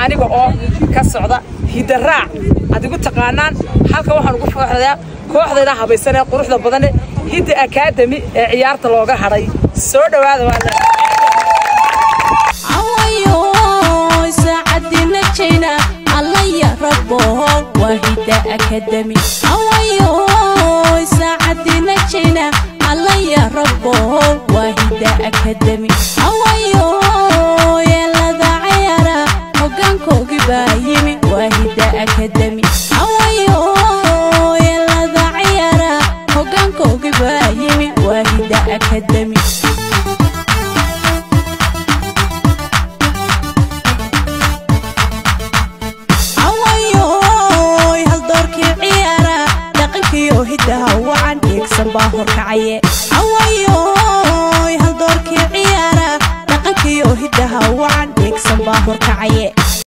aniga oo ka socda hidaraac adigu taqaanaan halka waxaan ugu fooxdaa kooxdeena habaysanay quruxda badan Hidda Academy ee ciyaarta looga haray soo dhawaada wada awayo saacadina jeena alla ya rabbo wa Hidda Academy awayo saacadina jeena alla ya rabbo wa Hidda Academy awayo yelada ciyaara hogaankogi baayimi wa Hidda Academy awayo yelada ciyaara hogaankogi baayimi wa Hidda Academy هدها وعن يكسب باهر كعيه عويو هالدور كي عياره دقنكيو هدها وعن يكسب باهر كعيه